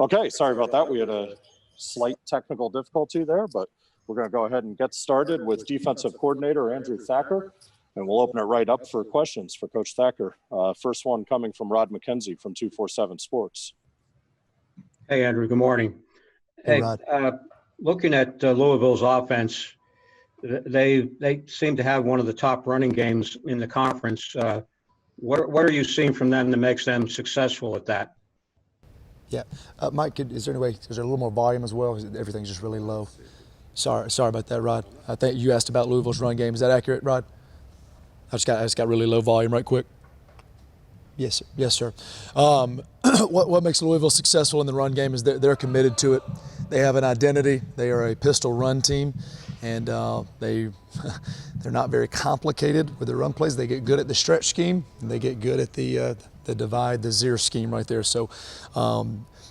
Okay, sorry about that. We had a slight technical difficulty there, but we're going to go ahead and get started with defensive coordinator Andrew Thacker, and we'll open it right up for questions for Coach Thacker. First one coming from Rod McKenzie from 247 Sports. Hey, Andrew. Good morning. Hey, Rod. Looking at Louisville's offense, they seem to have one of the top running games in the conference. What are you seeing from them that makes them successful at that? Yeah, Mike, is there any way? Is there a little more volume as well? Everything's just really low. Sorry about that, Rod. I think you asked about Louisville's run game. Is that accurate, Rod? I just got really low volume right quick. Yes, sir. What makes Louisville successful in the run game is they're committed to it. They have an identity. They are a pistol run team, and they're not very complicated with their run plays. They get good at the stretch scheme, and they get good at the divide, the zero scheme right there. So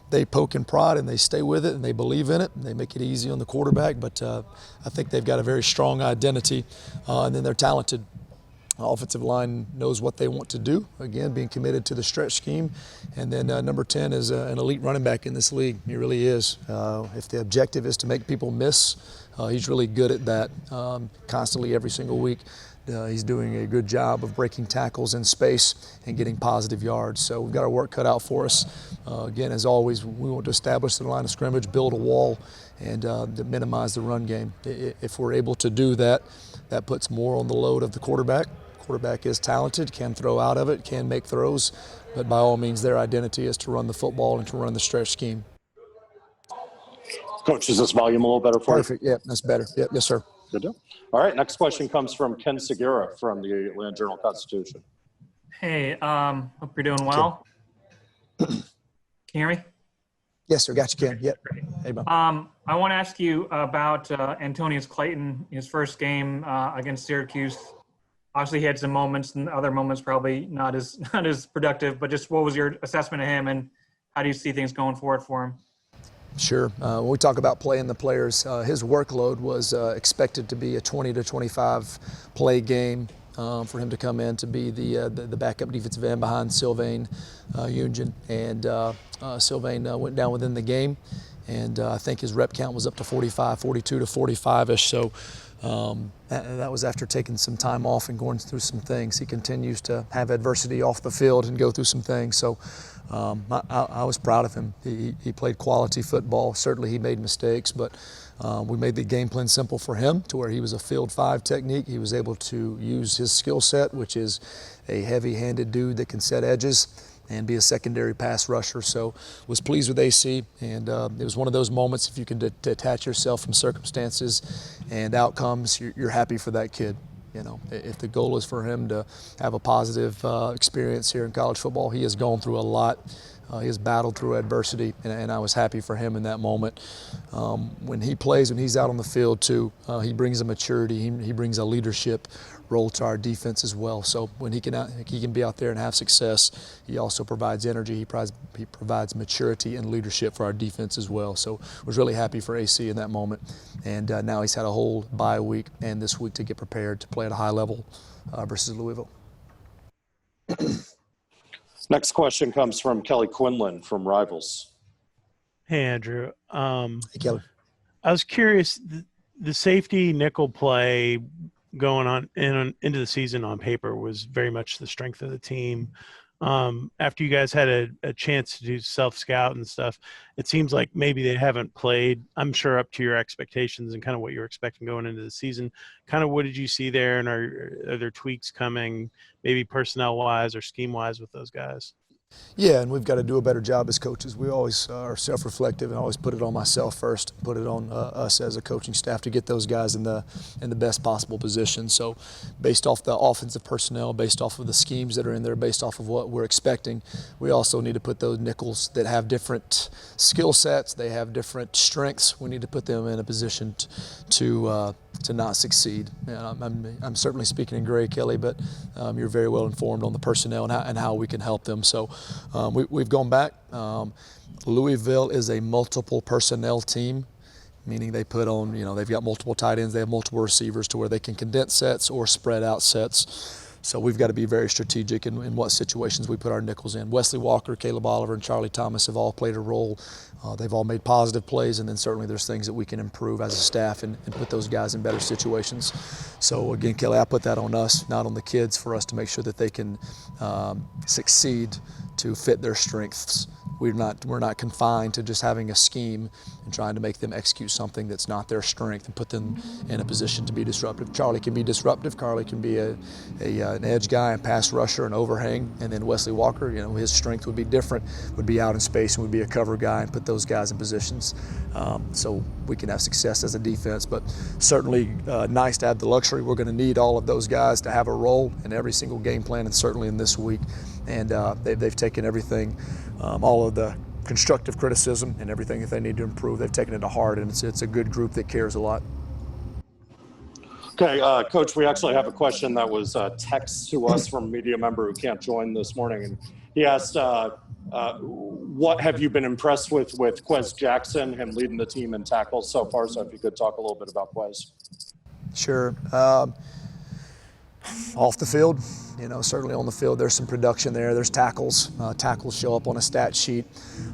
they poke and prod, and they stay with it, and they believe in it, and they make it easy on the quarterback. But I think they've got a very strong identity, and then they're talented. Offensive line knows what they want to do, again, being committed to the stretch scheme. And then number 10 is an elite running back in this league. He really is. If the objective is to make people miss, he's really good at that constantly every single week. He's doing a good job of breaking tackles in space and getting positive yards. So we've got our work cut out for us. Again, as always, we want to establish the line of scrimmage, build a wall, and to minimize the run game. If we're able to do that, that puts more on the load of the quarterback. Quarterback is talented, can throw out of it, can make throws, but by all means their identity is to run the football and to run the stretch scheme. Coach, is this volume a little better for you? Perfect, yeah, that's better. Yep, yes, sir. Good deal. All right, next question comes from Ken Segura from the Atlanta Journal-Constitution. Hey, hope you're doing well. Can you hear me? Yes, sir, got you, Ken. Yep. Hey, Bob. I want to ask you about Antonius Clayton, his first game against Syracuse. Obviously, he had some moments, and other moments probably not as productive. But just what was your assessment of him, and how do you see things going forward for him? Sure. When we talk about playing the players, his workload was expected to be a 20 to 25 play game for him to come in to be the backup defensive end behind Sylvain Union. And Sylvain went down within the game, and I think his rep count was up to 45, 42 to 45-ish. So that was after taking some time off and going through some things. He continues to have adversity off the field and go through some things. So I was proud of him. He played quality football. Certainly he made mistakes, but we made the game plan simple for him to where he was a field 5 technique. He was able to use his skill set, which is a heavy-handed dude that can set edges and be a secondary pass rusher. So was pleased with AC, and it was one of those moments, if you can detach yourself from circumstances and outcomes, you're happy for that kid. You know, if the goal is for him to have a positive experience here in college football, he has gone through a lot. He has battled through adversity, and I was happy for him in that moment. When he plays, when he's out on the field too, he brings a maturity, he brings a leadership role to our defense as well. So when he can be out there and have success, he also provides energy, he provides maturity and leadership for our defense as well. So I was really happy for AC in that moment. And now he's had a whole bye week and this week to get prepared to play at a high level versus Louisville. Next question comes from Kelly Quinlan from Rivals. Hey, Andrew. Hey, Kelly. I was curious, the safety nickel play going on into the season on paper was very much the strength of the team. After you guys had a chance to do self-scout and stuff, it seems like maybe they haven't played, I'm sure, up to your expectations and kind of what you were expecting going into the season. Kind of what did you see there, and are there tweaks coming, maybe personnel-wise or scheme-wise with those guys? Yeah, and we've got to do a better job as coaches. We always are self-reflective and always put it on myself first, put it on us as a coaching staff to get those guys in the best possible position. So based off the offensive personnel, based off of the schemes that are in there, based off of what we're expecting, we also need to put those nickels that have different skill sets, they have different strengths. We need to put them in a position to not succeed. I'm certainly speaking in gray, Kelly, but you're very well informed on the personnel and how we can help them. So we've gone back. Louisville is a multiple personnel team, meaning they put on, they've got multiple tight ends, they have multiple receivers to where they can condense sets or spread out sets. So we've got to be very strategic in what situations we put our nickels in. Wesley Walker, Caleb Oliver, and Charlie Thomas have all played a role. They've all made positive plays, and then certainly there's things that we can improve as a staff and put those guys in better situations. So again, Kelly, I put that on us, not on the kids, for us to make sure that they can succeed to fit their strengths. We're not confined to just having a scheme and trying to make them execute something that's not their strength and put them in a position to be disruptive. Charlie can be disruptive. Carly can be an edge guy, a pass rusher, an overhang. And then Wesley Walker, his strength would be different, would be out in space and would be a cover guy and put those guys in positions so we can have success as a defense. But certainly nice to have the luxury. We're going to need all of those guys to have a role in every single game plan, and certainly in this week. And they've taken everything, all of the constructive criticism and everything that they need to improve. They've taken it to heart, and it's a good group that cares a lot. Okay, Coach, we actually have a question that was text to us from a media member who can't join this morning. And he asked, what have you been impressed with Quez Jackson, him leading the team in tackles so far? So if you could talk a little bit about Quez. Sure. Off the field, certainly on the field, there's some production there. There's tackles. Tackles show up on a stat sheet,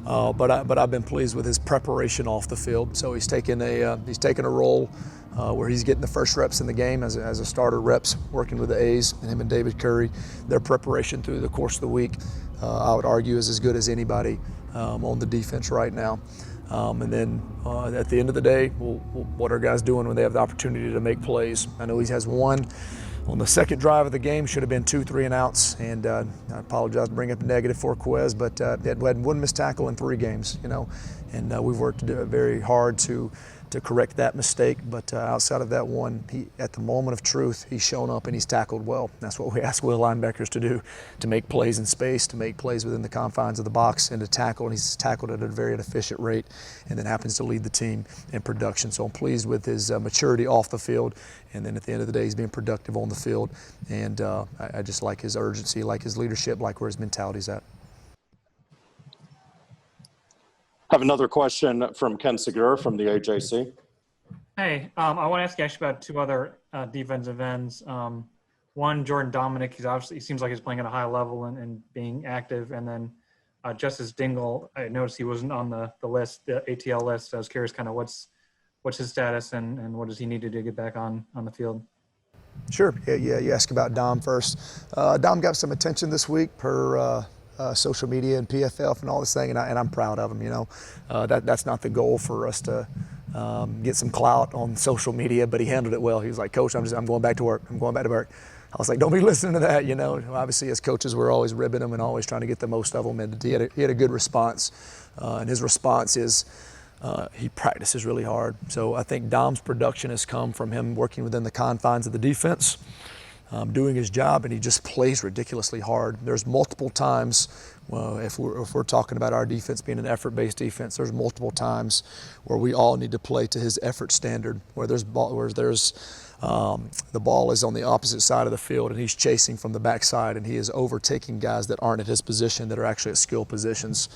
but I've been pleased with his preparation off the field. So he's taken a role where he's getting the first reps in the game as a starter reps, working with the A's, and him and David Curry. Their preparation through the course of the week, I would argue, is as good as anybody on the defense right now. And then at the end of the day, what are guys doing when they have the opportunity to make plays? I know he has one on the second drive of the game, should have been 2 3-and-outs, and I apologize to bring up a negative for Quez, but he had one missed tackle in 3 games, and we've worked very hard to correct that mistake. But outside of that one, at the moment of truth, he's shown up and he's tackled well. That's what we ask Will linebackers to do, to make plays in space, to make plays within the confines of the box, and to tackle. And he's tackled at a very efficient rate, and then happens to lead the team in production. So I'm pleased with his maturity off the field, and then at the end of the day, he's being productive on the field. And I just like his urgency, like his leadership, like where his mentality's at. Have another question from Ken Segura from the AJC. Hey, I want to ask you actually about 2 other defensive ends. One, Jordan Dominic. He seems like he's playing at a high level and being active. And then Justice Dingle, I noticed he wasn't on the list, the ATL list. So I was curious kind of what's his status and what does he need to do to get back on the field? Sure. Yeah. You asked about Dom first. Dom got some attention this week per social media and PFF and all this thing, and I'm proud of him. That's not the goal for us to get some clout on social media, but he handled it well. He was like, Coach, I'm going back to work. I'm going back to work. I was like, don't be listening to that. Obviously as coaches, we're always ribbing him and always trying to get the most of him, and he had a good response, and his response is he practices really hard. So I think Dom's production has come from him working within the confines of the defense, doing his job, and he just plays ridiculously hard. There's multiple times, if we're talking about our defense being an effort-based defense, there's multiple times where we all need to play to his effort standard, where the ball is on the opposite side of the field and he's chasing from the backside and he is overtaking guys that aren't at his position, that are actually at skill positions.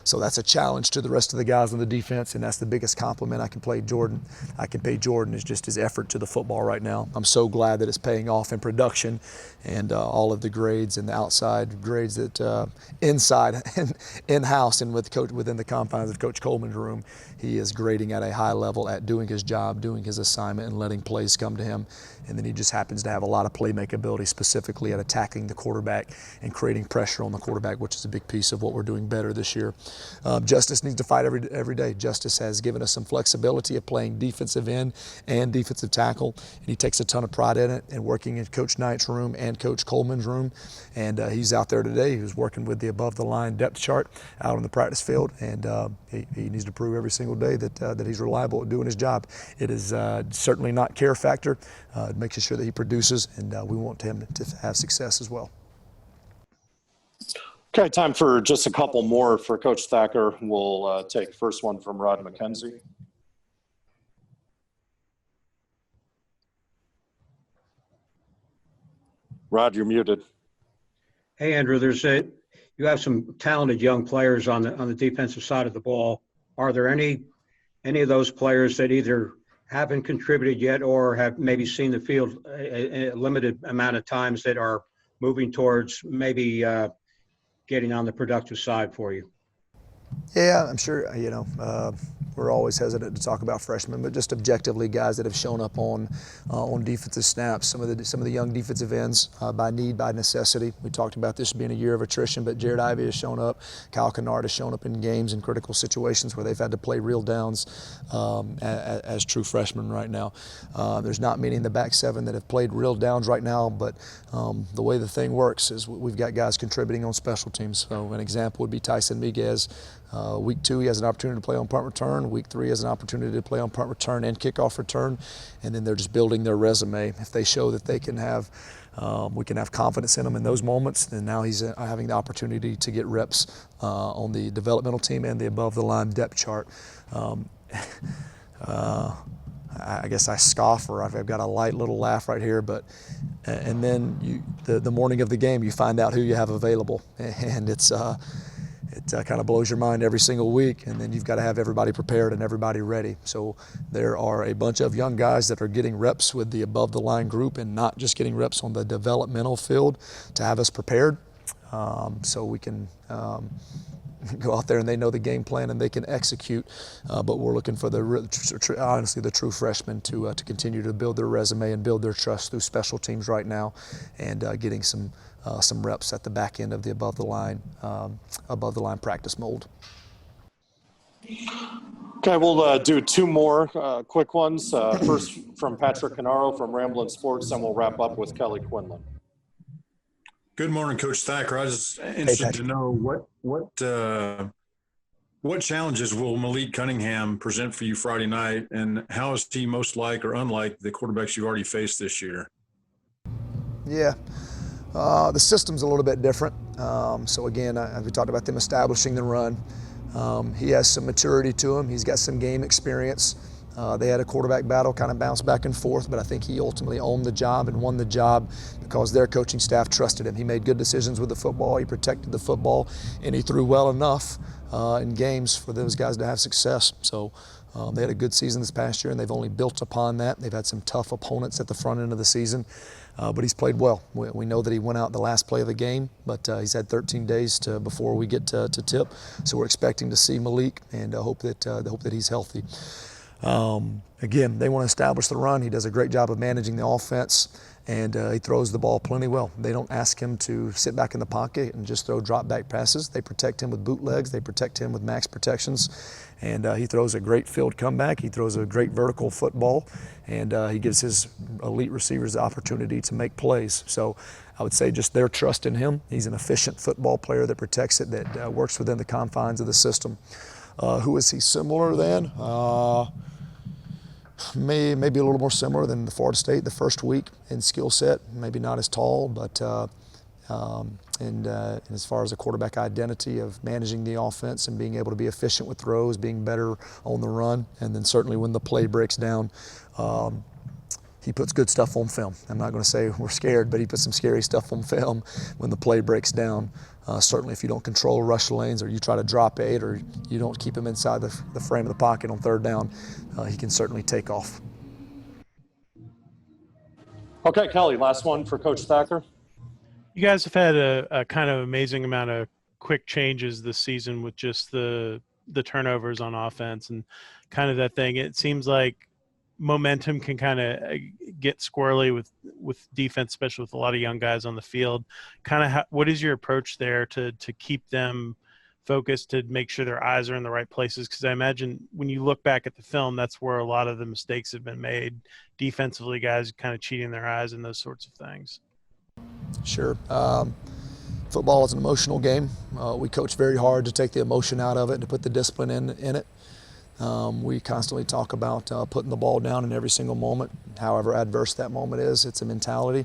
So that's a challenge to the rest of the guys on the defense, and that's the biggest compliment I can pay Jordan is just his effort to the football right now. I'm so glad that it's paying off in production, and all of the grades and the outside grades that inside and in-house and within the confines of Coach Coleman's room, he is grading at a high level at doing his job, doing his assignment, and letting plays come to him. And then he just happens to have a lot of playmaking ability, specifically at attacking the quarterback and creating pressure on the quarterback, which is a big piece of what we're doing better this year. Justice needs to fight every day. Justice has given us some flexibility of playing defensive end and defensive tackle, and he takes a ton of pride in it, and working in Coach Knight's room and Coach Coleman's room. And he's out there today. He was working with the above-the-line depth chart out on the practice field, and he needs to prove every single day that he's reliable at doing his job. It is certainly not care factor. Making sure that he produces, and we want him to have success as well. Okay, time for just a couple more for Coach Thacker. We'll take first one from Rod McKenzie. Rod, you're muted. Hey, Andrew, you have some talented young players on the defensive side of the ball. Are there any of those players that either haven't contributed yet or have maybe seen the field a limited amount of times that are moving towards maybe getting on the productive side for you? Yeah, I'm sure, we're always hesitant to talk about freshmen, but just objectively guys that have shown up on defensive snaps, some of the young defensive ends by need, by necessity. We talked about this being a year of attrition, but Jared Ivey has shown up. Kyle Kennard has shown up in games in critical situations where they've had to play real downs as true freshmen right now. There's not many in the back seven that have played real downs right now, but the way the thing works is we've got guys contributing on special teams. So an example would be Tyson Miguez. Week 2, he has an opportunity to play on punt return. Week 3 has an opportunity to play on punt return and kickoff return. And then they're just building their resume. If they show that they can have, we can have confidence in them in those moments, then now he's having the opportunity to get reps on the developmental team and the above the line depth chart. I guess I scoff, or I've got a light little laugh right here, but and then the morning of the game, you find out who you have available, and it kind of blows your mind every single week, and then you've got to have everybody prepared and everybody ready. So there are a bunch of young guys that are getting reps with the above the line group and not just getting reps on the developmental field to have us prepared, so we can go out there and they know the game plan and they can execute. But we're looking for honestly the true freshmen to continue to build their resume and build their trust through special teams right now, and getting some reps at the back end of the above the line practice mold. Okay, we'll do 2 more quick ones. First from Patrick Canaro from Ramblin' Sports, and we'll wrap up with Kelly Quinlan. Good morning, Coach Thacker. I was interested to know what challenges will Malik Cunningham present for you Friday night, and how is he most like or unlike the quarterbacks you've already faced this year? Yeah. The system's a little bit different. So again, we talked about them establishing the run. He has some maturity to him. He's got some game experience. They had a quarterback battle, kind of bounced back and forth, but I think he ultimately owned the job and won the job because their coaching staff trusted him. He made good decisions with the football. He protected the football, and he threw well enough in games for those guys to have success. So they had a good season this past year, and they've only built upon that. They've had some tough opponents at the front end of the season. But he's played well. We know that he went out the last play of the game, but he's had 13 days before we get to tip. So we're expecting to see Malik, and hope that he's healthy. Again, they want to establish the run. He does a great job of managing the offense, and he throws the ball plenty well. They don't ask him to sit back in the pocket and just throw drop back passes. They protect him with bootlegs. They protect him with max protections. And he throws a great field comeback. He throws a great vertical football, and he gives his elite receivers the opportunity to make plays. So I would say just their trust in him. He's an efficient football player that protects it, that works within the confines of the system. Who is he similar than? Maybe a little more similar than the Florida State the first week in skill set. Maybe not as tall, but and as far as a quarterback identity of managing the offense and being able to be efficient with throws, being better on the run, and then certainly when the play breaks down, he puts good stuff on film. I'm not going to say we're scared, but he puts some scary stuff on film when the play breaks down. Certainly if you don't control rush lanes, or you try to drop 8, or you don't keep him inside the frame of the pocket on third down, he can certainly take off. Okay, Kelly, last one for Coach Thacker. You guys have had a kind of amazing amount of quick changes this season with just the turnovers on offense and kind of that thing. It seems like momentum can kind of get squirrely with defense, especially with a lot of young guys on the field. Kind of what is your approach there to keep them focused, to make sure their eyes are in the right places? Because I imagine when you look back at the film, that's where a lot of the mistakes have been made defensively, guys kind of cheating their eyes and those sorts of things. Sure. Football is an emotional game. We coach very hard to take the emotion out of it and to put the discipline in it. We constantly talk about putting the ball down in every single moment. However adverse that moment is, it's a mentality.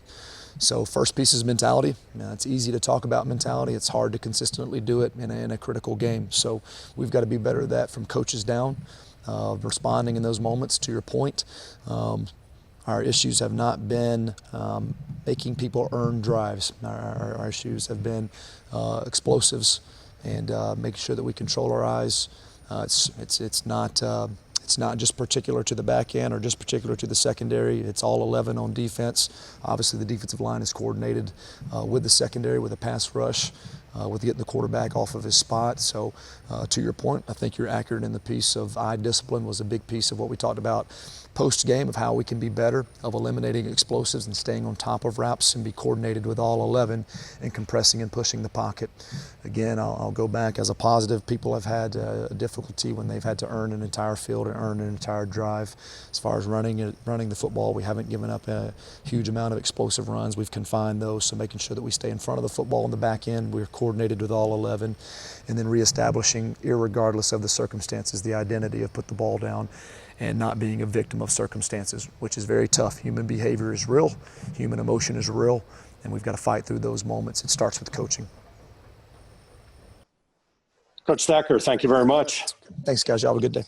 So first piece is mentality. It's easy to talk about mentality. It's hard to consistently do it in a critical game. So we've got to be better at that from coaches down, responding in those moments. To your point, our issues have not been making people earn drives. Our issues have been explosives and making sure that we control our eyes. It's not It's not just particular to the back end or just particular to the secondary. It's all 11 on defense. Obviously, the defensive line is coordinated with the secondary, with a pass rush, with getting the quarterback off of his spot. So to your point, I think you're accurate in the piece of eye discipline was a big piece of what we talked about post-game, of how we can be better, of eliminating explosives and staying on top of routes and be coordinated with all 11 and compressing and pushing the pocket. Again, I'll go back as a positive. People have had difficulty when they've had to earn an entire field and earn an entire drive. As far as running the football, we haven't given up a huge amount of explosive runs. We've confined those, so making sure that we stay in front of the football on the back end. We're coordinated with all 11, and then reestablishing, irregardless of the circumstances, the identity of put the ball down and not being a victim of circumstances, which is very tough. Human behavior is real, human emotion is real, and we've got to fight through those moments. It starts with coaching. Coach Thacker, thank you very much. Thanks, guys. Y'all have a good day.